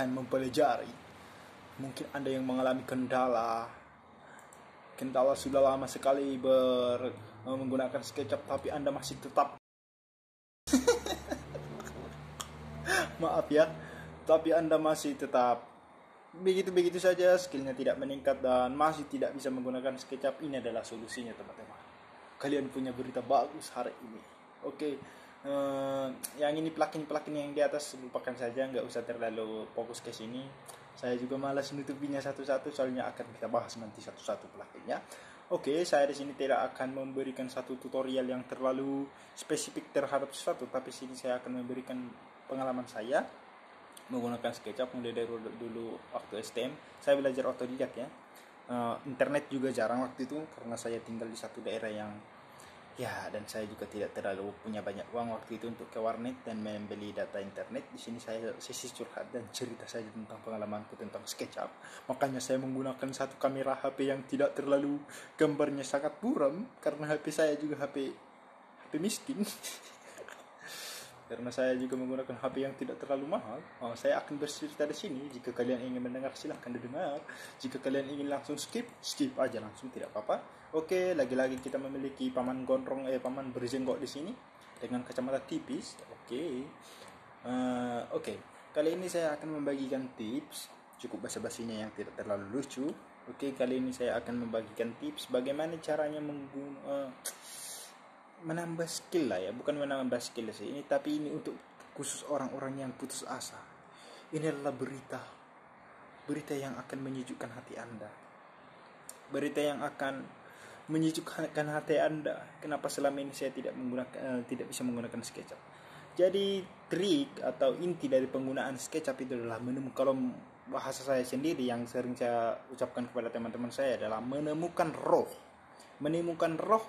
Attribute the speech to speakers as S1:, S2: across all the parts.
S1: akan mempelajari. Mungkin Anda yang mengalami kendala sudah lama sekali menggunakan SketchUp, tapi Anda masih tetap maaf ya, tapi Anda masih tetap begitu-begitu saja, skillnya tidak meningkat dan masih tidak bisa menggunakan SketchUp. Ini adalah solusinya teman-teman. Kalian punya berita bagus hari ini. Oke. Yang ini plugin yang di atas lupakan saja, nggak usah terlalu fokus ke sini. Saya juga malas nutupinya satu-satu, soalnya akan kita bahas nanti satu-satu pluginnya. Oke, saya di sini tidak akan memberikan satu tutorial yang terlalu spesifik terhadap sesuatu, tapi sini saya akan memberikan pengalaman saya menggunakan SketchUp mulai dari dulu waktu STM. Saya belajar otodidak ya. Internet juga jarang waktu itu karena saya tinggal di satu daerah yang ya, dan saya juga tidak terlalu punya banyak uang waktu itu untuk ke warnet dan membeli data internet. Di sini saya sesi curhat dan cerita saja tentang pengalamanku tentang SketchUp. Makanya saya menggunakan satu kamera HP yang tidak terlalu gambarnya sangat buram, karena HP saya juga HP miskin. Karena saya juga menggunakan HP yang tidak terlalu mahal. Saya akan bercerita di sini. Jika kalian ingin mendengar, silahkan didengar. Jika kalian ingin langsung skip aja langsung, tidak apa-apa. Oke, lagi-lagi kita memiliki paman berjenggot di sini dengan kacamata tipis. Oke. Kali ini saya akan membagikan tips, cukup basa-basinya yang tidak terlalu lucu. Oke, kali ini saya akan membagikan tips bagaimana caranya menambah skill lah ya, bukan menambah skill sih ini, tapi ini untuk khusus orang-orang yang putus asa. Ini adalah berita yang akan menyejukkan hati Anda, berita yang akan menyejukkan hati Anda. Kenapa selama ini saya tidak bisa menggunakan SketchUp? Jadi trik atau inti dari penggunaan SketchUp itu adalah kalau bahasa saya sendiri yang sering saya ucapkan kepada teman-teman saya adalah menemukan roh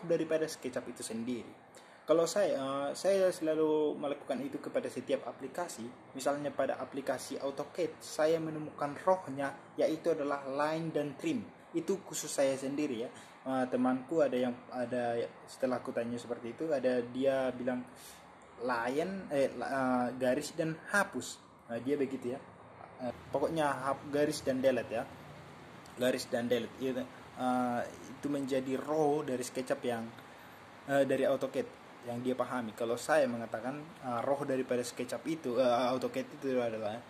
S1: daripada SketchUp itu sendiri. Kalau saya selalu melakukan itu kepada setiap aplikasi. Misalnya pada aplikasi AutoCAD, saya menemukan rohnya, yaitu adalah line dan trim. Itu khusus saya sendiri ya. Temanku ada setelah aku tanya seperti itu, ada dia bilang garis dan hapus. Dia begitu ya. Pokoknya garis dan delete ya. Garis dan delete itu menjadi roh dari SketchUp yang dari AutoCAD yang dia pahami. Kalau saya mengatakan roh daripada SketchUp itu AutoCAD itu adalah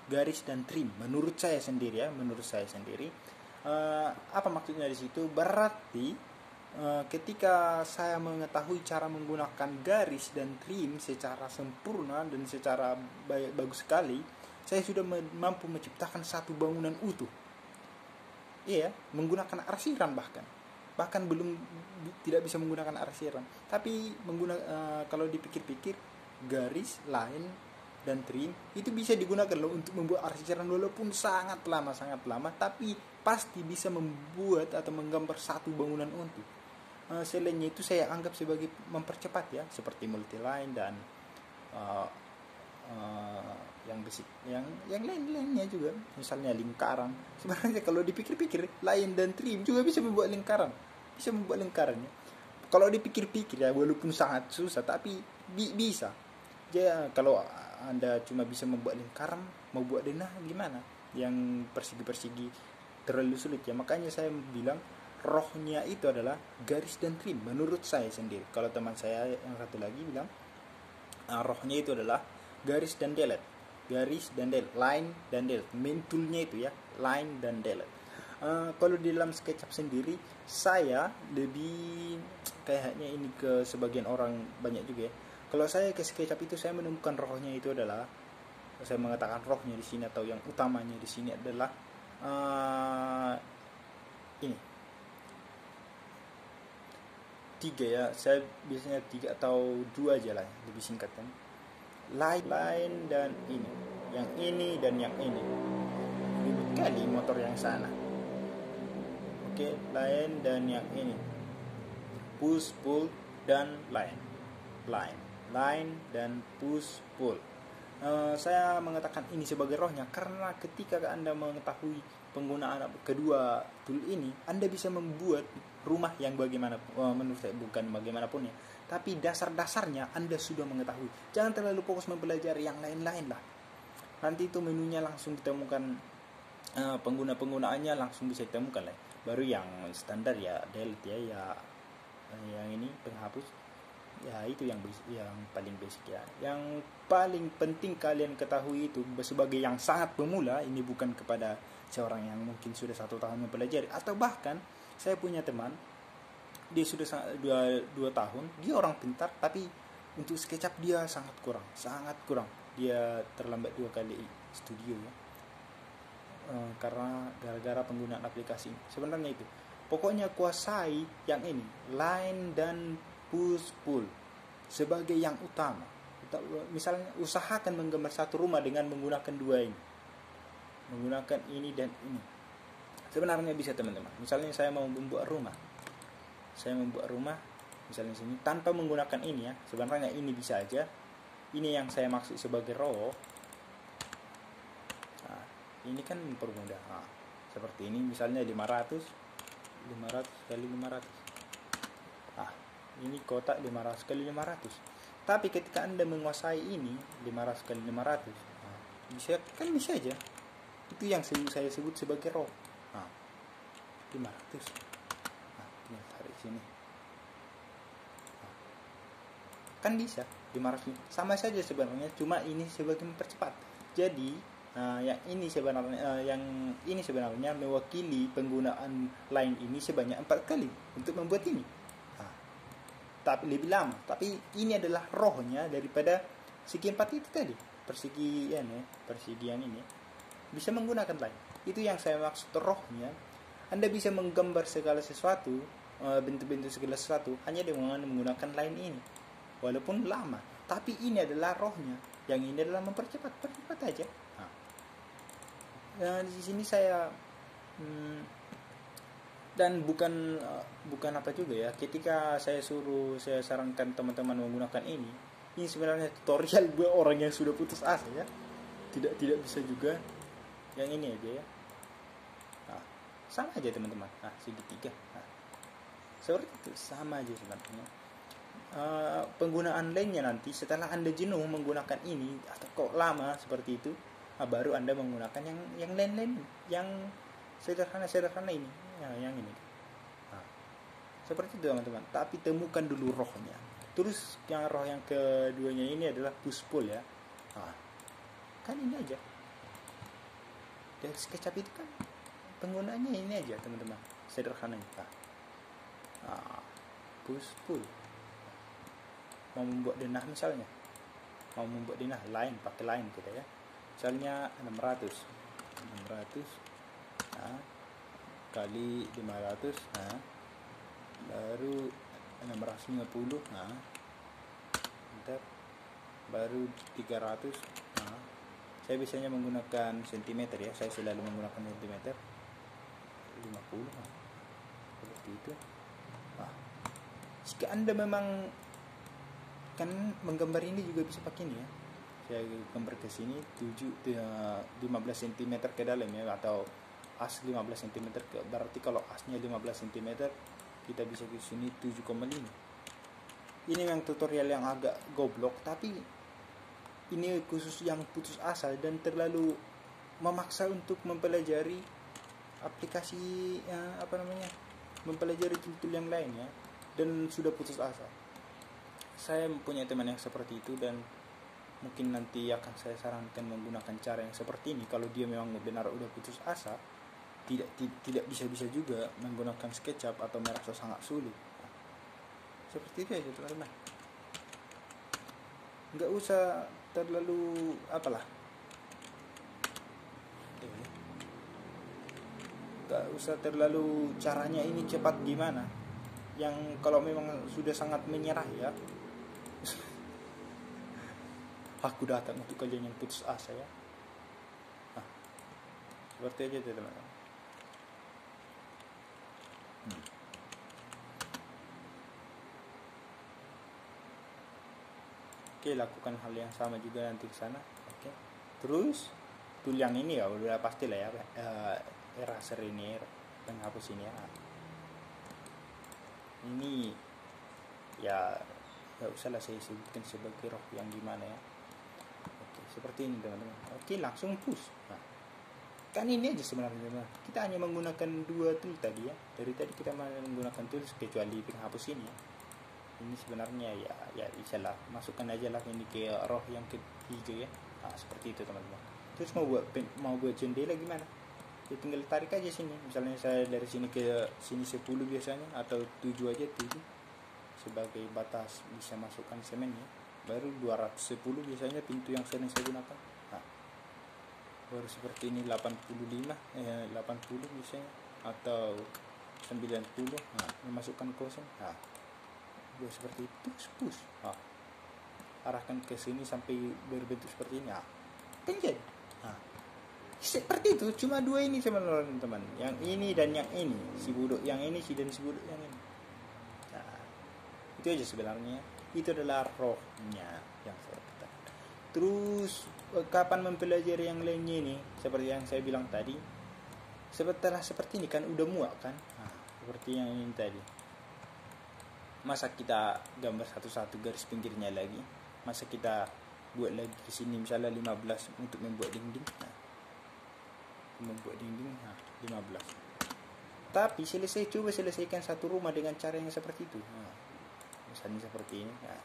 S1: garis dan trim. Menurut saya sendiri. Apa maksudnya di situ? Berarti ketika saya mengetahui cara menggunakan garis dan trim secara sempurna dan secara bagus sekali, saya sudah mampu menciptakan satu bangunan utuh. Iya, menggunakan arsiran bahkan tidak bisa menggunakan arsiran, tapi kalau dipikir-pikir, garis, line dan trim itu bisa digunakan loh untuk membuat arsiran walaupun sangat lama, tapi pasti bisa membuat atau menggambar satu bangunan utuh. Selainnya itu saya anggap sebagai mempercepat ya, seperti multi line dan yang basic, yang lain-lainnya juga, misalnya lingkaran. Sebenarnya kalau dipikir-pikir, line dan trim juga bisa membuat lingkarannya. Kalau dipikir-pikir ya, walaupun sangat susah, tapi bisa. Jadi kalau Anda cuma bisa membuat lingkaran, mau buat denah gimana? Yang persegi-persegi terlalu sulit ya. Makanya saya bilang rohnya itu adalah garis dan trim menurut saya sendiri. Kalau teman saya yang satu lagi bilang rohnya itu adalah garis dan delete, line dan delete. Main toolnya itu ya, line dan delete. Kalau di dalam SketchUp sendiri, saya lebih kayaknya ini ke sebagian orang banyak juga ya. Kalau saya ke SketchUp itu, saya menemukan rohnya itu adalah, saya mengatakan rohnya di sini atau yang utamanya di sini adalah ini 3 ya. Saya biasanya 3 atau 2 aja lah, lebih singkat kan. Line dan ini, yang ini dan yang ini. Ribet kali motor yang sana. Oke, line dan yang ini. Push, pull dan line dan push, pull. Saya mengatakan ini sebagai rohnya karena ketika Anda mengetahui penggunaan kedua tool ini, Anda bisa membuat rumah yang bagaimana, menurut saya bukan bagaimanapun ya, tapi dasar-dasarnya Anda sudah mengetahui. Jangan terlalu fokus mempelajari yang lain-lain lah. nanti itu menunya langsung ditemukan, penggunaannya langsung bisa ditemukan lah. Baru yang standar ya delete ya yang ini penghapus ya, itu yang paling basic ya. Yang paling penting kalian ketahui itu sebagai yang sangat pemula, ini bukan kepada seorang yang mungkin sudah 1 tahun mempelajari, atau bahkan saya punya teman dia sudah 2 tahun, dia orang pintar tapi untuk SketchUp dia sangat kurang. Dia terlambat 2 kali studio ya, karena gara-gara penggunaan aplikasi. Sebenarnya itu pokoknya kuasai yang ini, line dan push pull sebagai yang utama. Misalnya usahakan menggambar satu rumah dengan menggunakan dua ini, menggunakan ini dan ini. Sebenarnya bisa teman-teman. Misalnya saya mau membuat rumah, misalnya sini tanpa menggunakan ini ya. Sebenarnya ini bisa aja. Ini yang saya maksud sebagai row. Nah, ini kan mempermudah. Nah, seperti ini misalnya 500 kali 500. Nah, ini kotak 500 kali 500. Tapi ketika Anda menguasai ini 500 kali 500, nah, bisa aja. Itu yang saya sebut sebagai row. Nah, 500. Nah, tinggal tarik sini. Nah, kan bisa 500. Sama saja sebenarnya, cuma ini sebagai mempercepat. Jadi yang ini sebenarnya mewakili penggunaan line ini sebanyak 4 kali untuk membuat ini. Nah, tapi lebih lama. Tapi ini adalah rohnya daripada segi 4 itu tadi. Persegian ini bisa menggunakan line. Itu yang saya maksud rohnya. Anda bisa menggambar segala sesuatu, bentuk-bentuk segala sesuatu hanya dengan menggunakan line ini. Walaupun lama, tapi ini adalah rohnya. Yang ini adalah percepat aja. Nah, di sini saya dan bukan apa juga ya. Ketika saya sarankan teman-teman menggunakan ini sebenarnya tutorial buat orang yang sudah putus asa ya. Tidak bisa juga yang ini aja ya. Nah, sama aja teman-teman. Nah, segitiga. Nah, seperti itu sama aja sebenarnya. Penggunaan lainnya nanti setelah Anda jenuh menggunakan ini atau kok lama seperti itu, baru Anda menggunakan yang lain yang sederhana ini yang ini. Nah, seperti itu teman-teman. Tapi temukan dulu rohnya. Terus yang roh yang keduanya ini adalah push pull ya. Nah, kan ini aja. Dari SketchUp itu kan penggunaannya ini aja teman-teman, sederhana. Nah, push pull. Mau membuat denah misalnya, line pakai line kita ya. Misalnya 600 nah, kali 500, nah, baru 650, nah, bentar, baru 300. Nah, saya biasanya menggunakan sentimeter ya, saya selalu menggunakan sentimeter 50, nah, seperti itu. Nah, jika Anda memang kan menggambar ini juga bisa pakai ini ya. Saya gambar ke sini 15 cm ke dalam ya, atau as 15 cm ke, berarti kalau asnya 15 cm kita bisa ke sini 7,5. Ini yang tutorial yang agak goblok, tapi ini khusus yang putus asa dan terlalu memaksa untuk mempelajari aplikasi mempelajari tool yang lain ya, dan sudah putus asa. Saya mempunyai teman yang seperti itu dan mungkin nanti akan saya sarankan menggunakan cara yang seperti ini. Kalau dia memang benar udah putus asa, tidak bisa juga menggunakan SketchUp atau merasa sangat sulit. Seperti itu aja teman-teman. Nggak usah terlalu nggak usah terlalu caranya ini cepat gimana. Yang kalau memang sudah sangat menyerah ya, aku datang untuk kalian yang putus asa ya. Nah, seperti aja teman-teman. Oke, lakukan hal yang sama juga nanti ke sana. Oke. Terus tool yang ini ya udah pasti lah ya, eraser ini, penghapus ini ya. Ini ya nggak usah lah saya sebutkan sebagai roh yang gimana ya. Oke, seperti ini teman-teman. Oke, langsung push. Nah, kan ini aja sebenarnya teman. Kita hanya menggunakan dua tool tadi ya. Dari tadi kita menggunakan tools kecuali penghapus ini ya. Ini sebenarnya ya insyaallah masukkan aja lah ini ke row yang ketiga ya. Nah, seperti itu teman-teman. Terus mau buat jendela gimana? Ya tinggal tarik aja sini. Misalnya saya dari sini ke sini 10 biasanya atau 7 aja 7 sebagai batas bisa masukkan semen ya. Baru 210 biasanya pintu yang sering saya gunakan. Nah, baru seperti ini 85 80 biasanya atau 90. Nah, memasukkan kosen. Nah, buat seperti itu push. Nah, arahkan ke sini sampai berbentuk seperti ini. Nah, penjadi. Nah, seperti itu. Cuma dua ini teman-teman. Yang ini dan yang ini. Si budok yang ini dan si budok yang ini. Nah, itu aja sebenarnya. Itu adalah rohnya yang saya katakan. Terus kapan mempelajari yang lainnya ini? Seperti yang saya bilang tadi. Setelah seperti ini kan udah muak kan? Nah, seperti yang ini tadi. Masa kita gambar satu-satu garis pinggirnya lagi? Masa kita buat lagi di sini misalnya 15 untuk membuat dinding? Nah, membuat dinding 15. Tapi coba selesaikan satu rumah dengan cara yang seperti itu. Nah, misalnya seperti ini. Nah,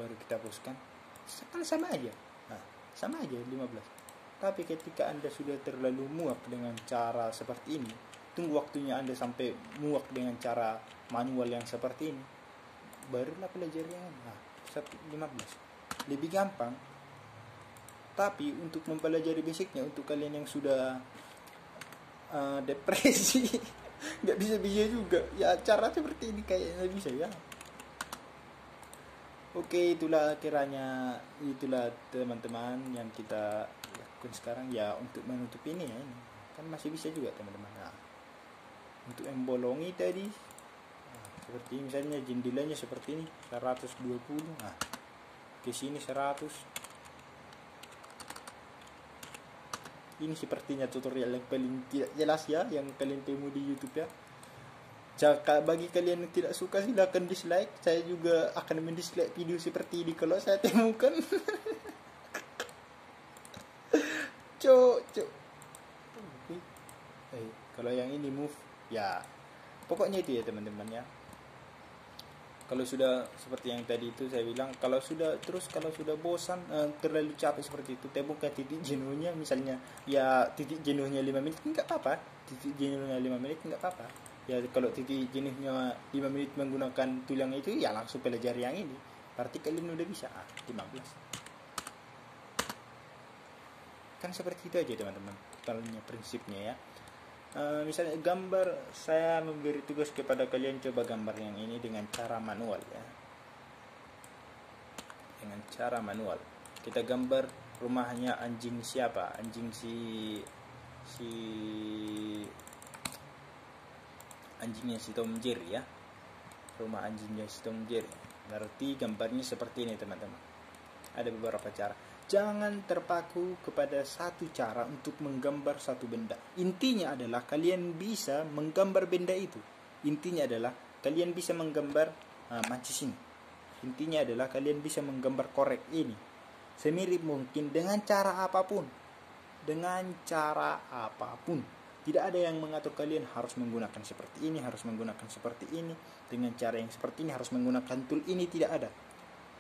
S1: baru kita hapuskan. Kan sama aja. Nah, sama aja 15. Tapi ketika Anda sudah terlalu muak dengan cara seperti ini, tunggu waktunya Anda sampai muak dengan cara manual yang seperti ini, barulah pelajari yang 15 lebih gampang. Tapi untuk mempelajari basicnya, untuk kalian yang sudah depresi nggak bisa juga ya, cara seperti ini kayaknya bisa ya. Oke, itulah teman-teman yang kita lakukan sekarang ya untuk menutup ini ya. Ini kan masih bisa juga teman-teman. Nah, untuk membolongi tadi seperti misalnya jendelanya seperti ini 120. Nah, ke sini 100. Ini sepertinya tutorial yang paling tidak jelas ya, yang kalian temu di YouTube ya. Bagi kalian yang tidak suka silakan dislike. Saya juga akan mendislike video seperti ini kalau saya temukan. Cok. Kalau yang ini move ya. Pokoknya itu ya teman-teman ya. Kalau sudah seperti yang tadi itu saya bilang, kalau sudah bosan, terlalu capek seperti itu, temukan titik jenuhnya. Misalnya ya titik jenuhnya 5 menit enggak apa-apa. Titik jenuhnya 5 menit enggak apa-apa. Ya kalau titik jenuhnya 5 menit menggunakan tool yang itu ya langsung pelajari yang ini. Berarti kalian udah bisa 15. Kan seperti itu aja teman-teman. Totalnya prinsipnya ya. Misalnya gambar, saya memberi tugas kepada kalian, coba gambar yang ini dengan cara manual ya. Dengan cara manual. Kita gambar rumahnya anjing siapa? Anjing anjingnya si Tom Jerry ya. Rumah anjingnya si Tom Jerry. Berarti gambarnya seperti ini teman-teman. Ada beberapa cara. Jangan terpaku kepada satu cara untuk menggambar satu benda. Intinya adalah kalian bisa menggambar benda itu. Intinya adalah kalian bisa menggambar mancis ini. Intinya adalah kalian bisa menggambar korek ini. Semirip mungkin dengan cara apapun. Dengan cara apapun. Tidak ada yang mengatur kalian harus menggunakan seperti ini, harus menggunakan seperti ini. Dengan cara yang seperti ini, harus menggunakan tool ini, tidak ada.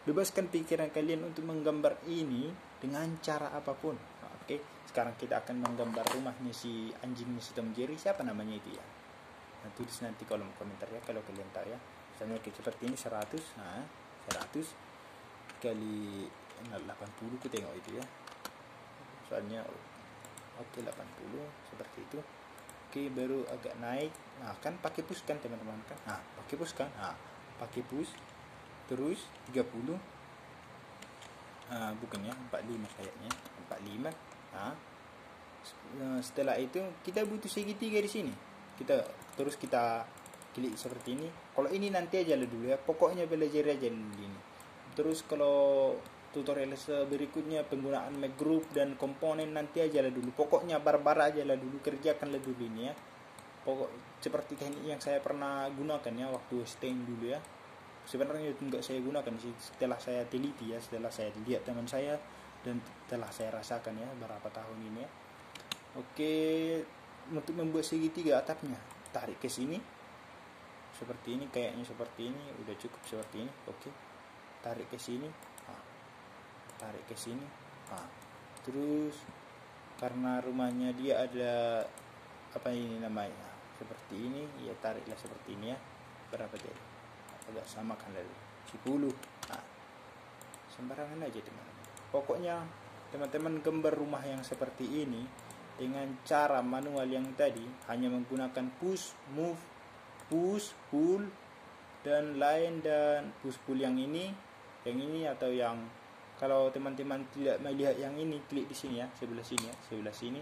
S1: Bebaskan pikiran kalian untuk menggambar ini dengan cara apapun. Oke, sekarang kita akan menggambar rumahnya si anjingnya si Tom Jerry. Siapa namanya itu ya? Nah, tulis nanti kolom komentar ya kalau kalian tahu ya. Misalnya seperti ini 100. Nah, 100 kali 80 ku tengok itu ya. Soalnya oke 80 seperti itu. Oke, baru agak naik. Nah, kan pakai push kan teman-teman kan? Nah, pakai push kan? Nah, pakai push. Terus 30 bukan ya 45 kayaknya 45. Setelah itu kita butuh segitiga di sini. Kita klik seperti ini. Kalau ini nanti aja dulu ya, pokoknya belajar aja dulu ini. Terus kalau tutorial berikutnya penggunaan make group dan komponen nanti aja dulu. Pokoknya barbar aja dulu, kerjakanlah dulu ini ya. Pokok seperti teknik yang saya pernah gunakan ya waktu stain dulu ya. Sebenarnya itu enggak saya gunakan sih, setelah saya teliti ya, setelah saya lihat teman saya dan telah saya rasakan ya beberapa tahun ini ya. Oke, untuk membuat segitiga atapnya, tarik ke sini seperti ini, kayaknya seperti ini udah cukup seperti ini. Oke, tarik ke sini, tarik ke sini, terus karena rumahnya dia ada apa ini namanya seperti ini ya, tariklah seperti ini ya. Berapa jadi? Agak samakan lalu 10. Sembarangan aja teman-teman. Pokoknya teman-teman gambar rumah yang seperti ini dengan cara manual yang tadi, hanya menggunakan push, move, push, pull, dan line, dan push pull yang ini atau yang kalau teman-teman tidak melihat yang ini, klik di sini ya, sebelah sini ya, sebelah sini.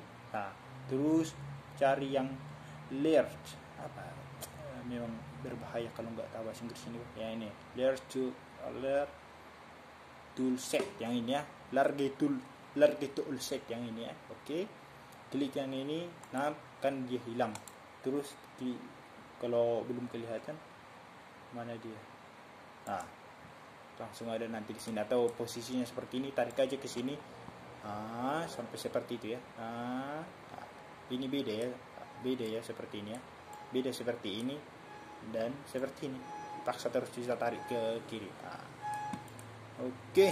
S1: Terus cari yang large, memang berbahaya kalau nggak tahu bahasa Inggris ini ya, ini large tool set yang ini ya, large tool set yang ini ya. Oke, klik yang ini, kan dia hilang. Terus klik, kalau belum kelihatan mana dia, langsung ada nanti di sini, atau posisinya seperti ini, tarik aja ke sini sampai seperti itu ya. Ini beda ya seperti ini ya, beda seperti ini dan seperti ini, paksa terus bisa tarik ke kiri. Oke,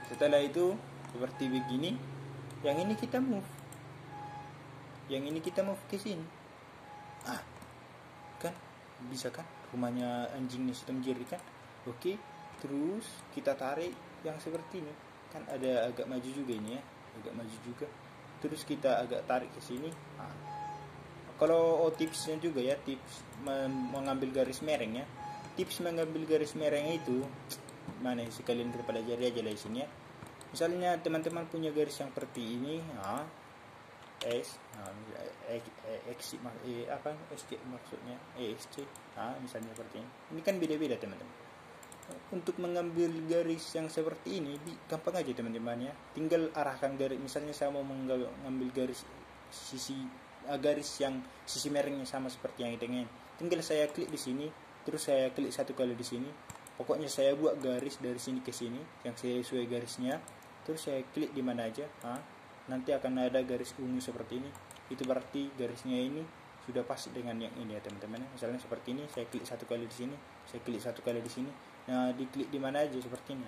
S1: setelah itu seperti begini, yang ini kita move ke sini. Kan bisa kan, rumahnya anjingnya sistem jari kan. Oke, terus kita tarik yang seperti ini, kan ada agak maju juga ini ya, agak maju juga. Terus kita agak tarik ke sini. Kalau tipsnya juga ya, tips mengambil garis mereng ya. Tips mengambil garis mereng itu mana sekalian kita pelajari aja di sini ya. Misalnya teman-teman punya garis yang seperti ini, maksudnya EXC, misalnya seperti ini. Ini kan beda-beda teman-teman. Untuk mengambil garis yang seperti ini gampang aja teman-teman ya. Tinggal arahkan garis. Misalnya saya mau mengambil garis yang sisi merengnya sama seperti yang ini. Tinggal saya klik di sini, terus saya klik satu kali di sini. Pokoknya saya buat garis dari sini ke sini yang sesuai garisnya. Terus saya klik di mana aja, nanti akan ada garis ungu seperti ini. Itu berarti garisnya ini sudah pas dengan yang ini ya teman-teman. Misalnya seperti ini, saya klik satu kali di sini, saya klik satu kali di sini. Nah, diklik di mana aja seperti ini,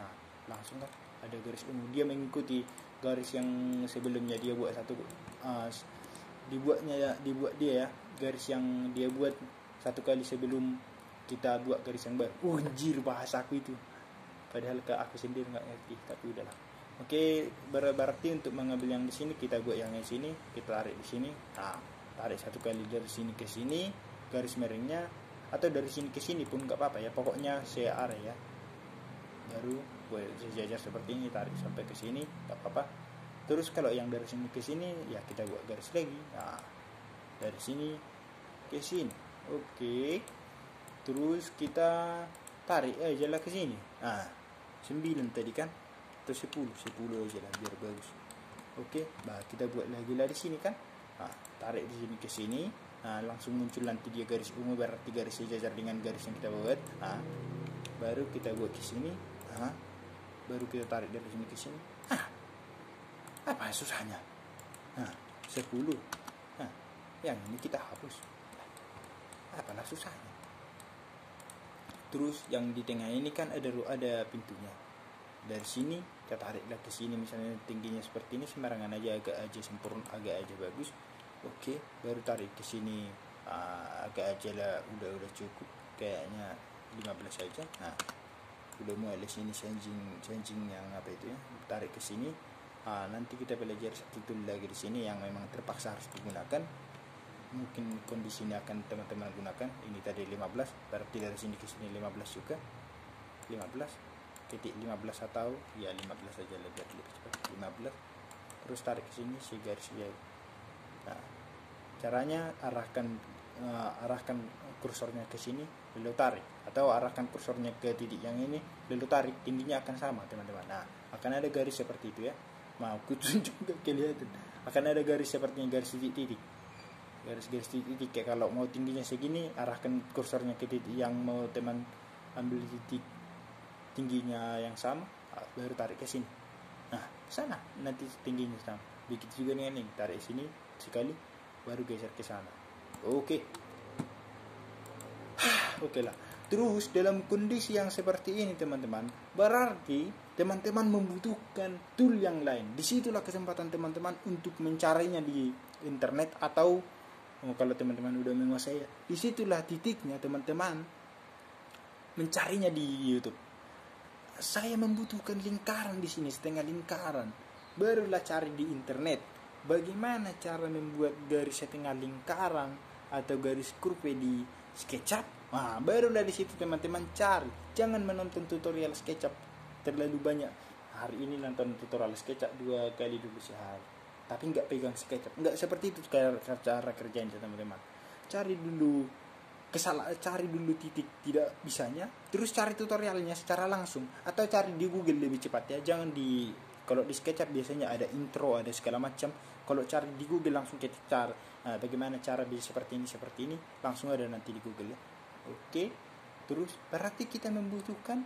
S1: langsung kan ada garis ungu. Dia mengikuti garis yang sebelumnya dia buat dibuat dia ya, garis yang dia buat satu kali sebelum kita buat garis yang baru. Anjir, bahasa aku itu, padahal aku sendiri nggak ngerti, tapi udahlah. Oke, berarti untuk mengambil yang di sini kita buat yang di sini, kita tarik di sini. Tarik satu kali dari sini ke sini garis merengnya, atau dari sini ke sini pun nggak apa-apa ya, pokoknya saya area ya. Baru buat sejajar seperti ini, tarik sampai ke sini nggak apa-apa. Terus kalau yang dari sini ke sini ya kita buat garis lagi. Dari sini ke sini. Oke. Terus kita tarik aja lah ke sini. 9 tadi kan, atau 10 aja lah biar bagus. Oke, kita buat lagi lah di sini kan. Tarik di sini ke sini. Langsung muncul nanti dia garis ungu, berarti garis sejajar dengan garis yang kita buat. Baru kita buat ke sini. Baru kita tarik dari sini ke sini. Apa susahnya? 10. Yang ini kita hapus. Apalah susahnya? Terus yang di tengah ini kan ada pintunya. Dari sini kita tariklah ke sini, misalnya tingginya seperti ini, sembarangan aja, agak aja sempurna, agak aja bagus. Oke, baru tarik ke sini, agak aja lah, udah cukup kayaknya 15 saja. Udah mulai sini changing yang apa itu ya, tarik ke sini. Nanti kita belajar satu tool lagi di sini yang memang terpaksa harus digunakan. Mungkin kondisinya akan teman-teman gunakan. Ini tadi 15, berarti dari sini ke sini 15 juga. 15 atau ya 15 saja lebih cepat. 15. Terus tarik ke sini si garis dia. Caranya arahkan kursornya ke sini lalu tarik, atau arahkan kursornya ke titik yang ini lalu tarik, tingginya akan sama teman-teman. Akan ada garis seperti itu ya. Mau aku tunjuk enggak kelihatan. Akan ada garis seperti garis titik. Garis titik kayak kalau mau tingginya segini, arahkan kursornya ke titik yang mau teman ambil titik tingginya yang sama, baru tarik ke sini. sana, nanti tingginya sama. Begitu juga nih, tarik sini sekali baru geser ke sana. Oke. Oke lah. Terus dalam kondisi yang seperti ini teman-teman, berarti teman-teman membutuhkan tool yang lain. Disitulah kesempatan teman-teman untuk mencarinya di internet, atau kalau teman-teman udah menguasai, disitulah titiknya teman-teman mencarinya di YouTube. Saya membutuhkan lingkaran di sini, setengah lingkaran. Barulah cari di internet. Bagaimana cara membuat garis setengah lingkaran atau garis kurve di SketchUp? Nah, barulah di situ teman-teman cari. Jangan menonton tutorial SketchUp terlalu banyak. Hari ini nonton tutorial SketchUp 2 kali dulu sehari, tapi nggak pegang SketchUp. Nggak seperti itu cara kerjanya teman-teman. Cari dulu cari dulu titik tidak bisanya, terus cari tutorialnya secara langsung, atau cari di Google lebih cepat ya. Jangan kalau di SketchUp biasanya ada intro, ada segala macam. Kalau cari di Google langsung ketik bagaimana cara bisa seperti ini, langsung ada nanti di Google ya. Oke, terus berarti kita membutuhkan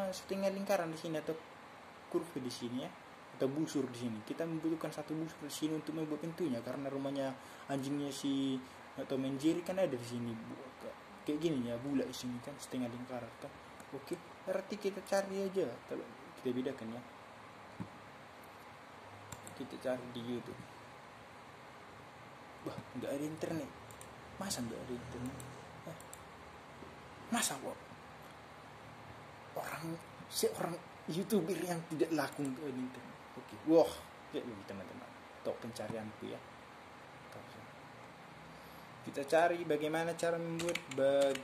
S1: setengah lingkaran di sini, atau kurve di sini ya, atau busur di sini. Kita membutuhkan satu busur di sini untuk membuat pintunya, karena rumahnya anjingnya si Tom and Jerry kan ada di sini, kayak gini ya, bulat di sini kan, setengah lingkaran kan. Oke, berarti kita cari aja, kita bedakan ya. Kita cari di YouTube. Wah, nggak ada internet. Masa nggak ada internet? Masa kok seorang YouTuber yang tidak laku untuk internet? Oke, wah, kayak begini teman-teman. Tok pencarianku ya. Kita cari bagaimana cara membuat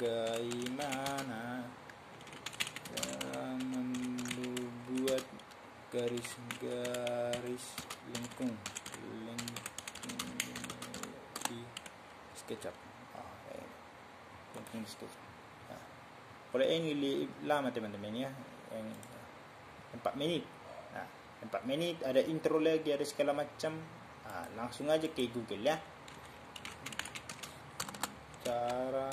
S1: garis lengkung di SketchUp. Lengkung SketchUp. Kalau ini lama teman-teman ya, yang 4 menit. Nah, 4 menit ada intro lagi, ada segala macam. Langsung aja ke Google ya. Cara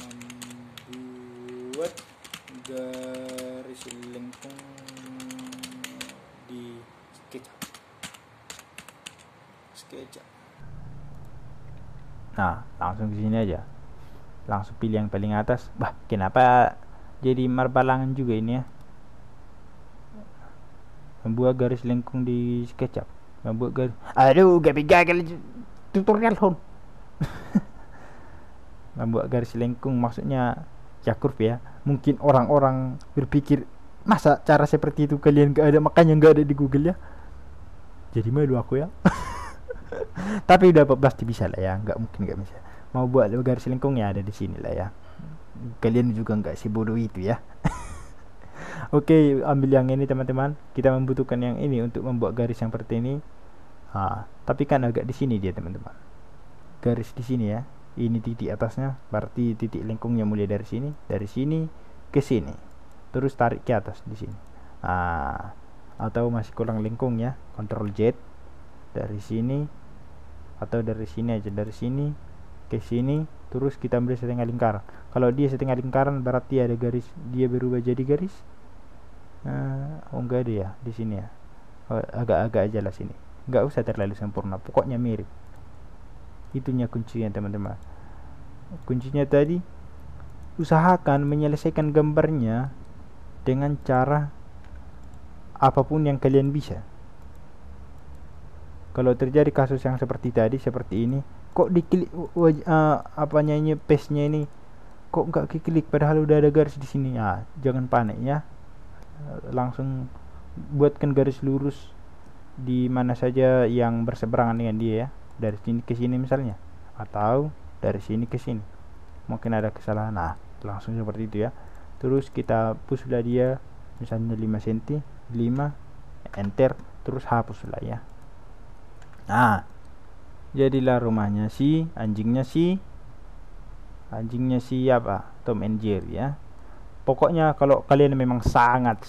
S1: membuat garis lengkung di SketchUp. Nah, langsung ke sini aja. Langsung pilih yang paling atas. Bah, kenapa jadi marbalangan juga ini ya? Membuat garis lengkung di SketchUp. Membuat garis. Aduh, gagal tutorial hon. Membuat garis lengkung maksudnya ya kurve ya. Mungkin orang-orang berpikir, masa cara seperti itu kalian gak ada, makanya gak ada di Google ya. Jadi malu aku ya. Tapi udah 14 bisa lah ya, nggak mungkin nggak bisa. Mau buat garis lengkung ya ada di sini lah ya. Kalian juga nggak sebodoh itu ya. Oke, ambil yang ini teman-teman. Kita membutuhkan yang ini untuk membuat garis yang seperti ini. Tapi kan agak di sini dia teman-teman. Garis di sini ya. Ini titik atasnya, berarti titik lengkungnya mulai dari sini ke sini. Terus tarik ke atas di sini. Atau masih kurang lengkung ya, Ctrl Z dari sini. Atau dari sini aja, dari sini ke sini, terus kita ambil setengah lingkaran. Kalau dia setengah lingkaran berarti ada garis, dia berubah jadi garis. Enggak ada ya di sini ya. Agak-agak aja lah sini. Enggak usah terlalu sempurna, pokoknya mirip. Itunya kuncinya teman-teman. Kuncinya tadi, usahakan menyelesaikan gambarnya dengan cara apapun yang kalian bisa. Kalau terjadi kasus yang seperti tadi, seperti ini, kok diklik apanya ini, paste-nya ini kok nggak klik padahal udah ada garis di sini. Jangan panik ya. Langsung buatkan garis lurus di mana saja yang berseberangan dengan dia ya. Dari sini ke sini misalnya, atau dari sini ke sini. Mungkin ada kesalahan. Langsung seperti itu ya. Terus kita hapuslah dia misalnya 5 cm, 5, enter, terus hapuslah ya. Jadilah rumahnya si anjingnya si apa, Tom and Jerry ya. Pokoknya kalau kalian memang sangat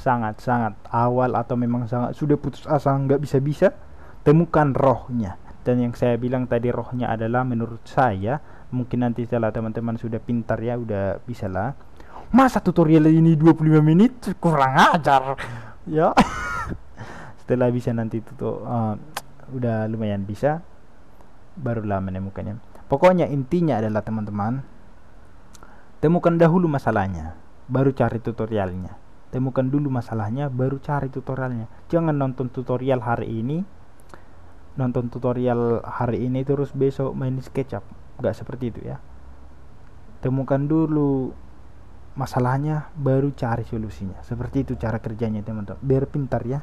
S1: awal atau memang sangat sudah putus asa nggak bisa, temukan rohnya. Dan yang saya bilang tadi rohnya adalah menurut saya, mungkin nanti setelah teman-teman sudah pintar ya, udah bisa lah. Masa tutorial ini 25 menit, kurang ajar ya. Setelah bisa nanti udah lumayan bisa, barulah menemukannya. Pokoknya intinya adalah teman-teman, temukan dahulu masalahnya, baru cari tutorialnya. Temukan dulu masalahnya, baru cari tutorialnya. Jangan nonton tutorial hari ini terus besok main SketchUp. Gak seperti itu ya. Temukan dulu masalahnya, baru cari solusinya. Seperti itu cara kerjanya teman-teman. Biar pintar ya,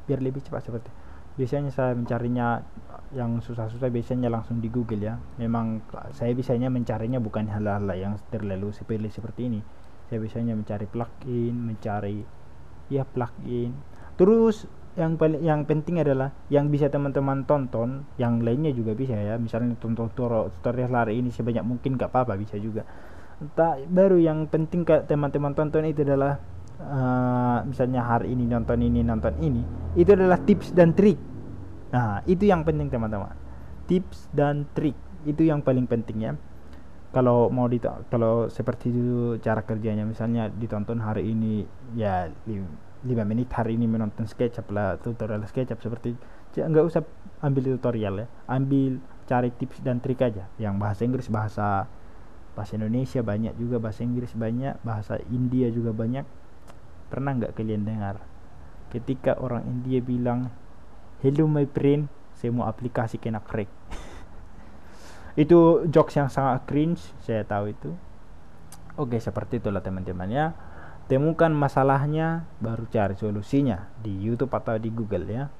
S1: biar lebih cepat seperti. Biasanya saya mencarinya yang susah-susah biasanya langsung di Google ya. Memang saya biasanya mencarinya bukan hal-hal yang terlalu sepele seperti ini. Saya biasanya mencari plugin. Terus yang penting adalah yang bisa teman-teman tonton, yang lainnya juga bisa ya. Misalnya tonton tutorial hari ini sebanyak mungkin gak apa-apa, bisa juga. Baru yang penting teman-teman tonton itu adalah misalnya hari ini nonton ini, itu adalah tips dan trik. Nah, itu yang penting teman-teman. Tips dan trik itu yang paling penting ya. Kalau seperti itu cara kerjanya, misalnya ditonton hari ini ya 5 menit hari ini menonton SketchUp lah, tutorial SketchUp seperti itu. Nggak usah ambil tutorial ya, ambil cari tips dan trik aja. Yang bahasa Inggris, bahasa Indonesia banyak juga, bahasa Inggris banyak, bahasa India juga banyak. Pernah nggak kalian dengar ketika orang India bilang hello my friend, semua aplikasi kena crack? Itu jokes yang sangat cringe, saya tahu itu. Oke, seperti itulah teman-teman ya. Temukan masalahnya, baru cari solusinya di YouTube atau di Google ya.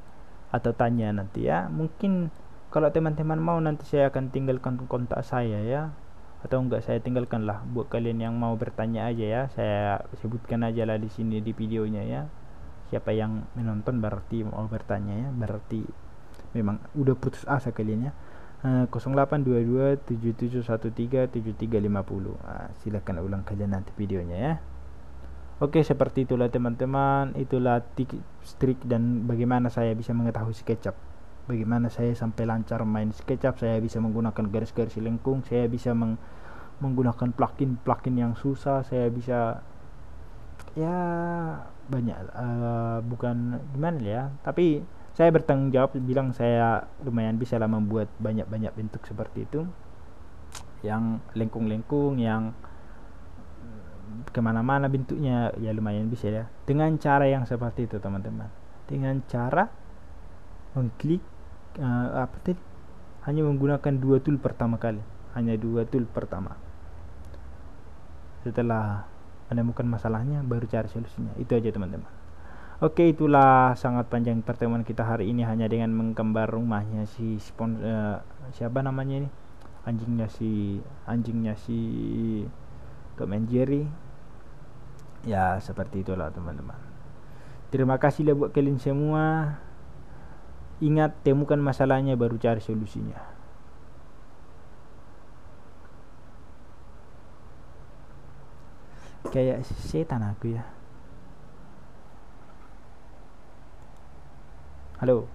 S1: Atau tanya nanti ya. Mungkin kalau teman-teman mau nanti saya akan tinggalkan kontak saya ya. Atau enggak, saya tinggalkan lah buat kalian yang mau bertanya aja ya. Saya sebutkan aja lah di sini di videonya ya. Siapa yang menonton berarti mau bertanya ya. Berarti memang udah putus asa kalian ya. 082277137350. Silakan ulang kalian nanti videonya ya. Oke, seperti itulah teman-teman. Itulah tips trik dan bagaimana saya bisa mengetahui SketchUp. Bagaimana saya sampai lancar main SketchUp. Saya bisa menggunakan garis-garis lengkung. Saya bisa menggunakan plugin yang susah. Saya bisa ya banyak bukan gimana ya, tapi saya bertanggung jawab bilang saya lumayan bisa lah membuat banyak bentuk seperti itu, yang lengkung-lengkung, yang kemana-mana bentuknya ya lumayan bisa ya, dengan cara yang seperti itu teman-teman. Dengan cara mengklik hanya menggunakan 2 tool pertama kali, hanya 2 tool pertama. Setelah menemukan masalahnya, baru cari solusinya. Itu aja teman-teman. Oke, itulah sangat panjang pertemuan kita hari ini hanya dengan menggambar rumahnya siapa namanya ini, anjingnya si Tom and Jerry ya. Seperti itulah teman-teman. Terima kasih lah buat kalian semua. Ingat, temukan masalahnya baru cari solusinya. Kayak setan aku ya. Halo.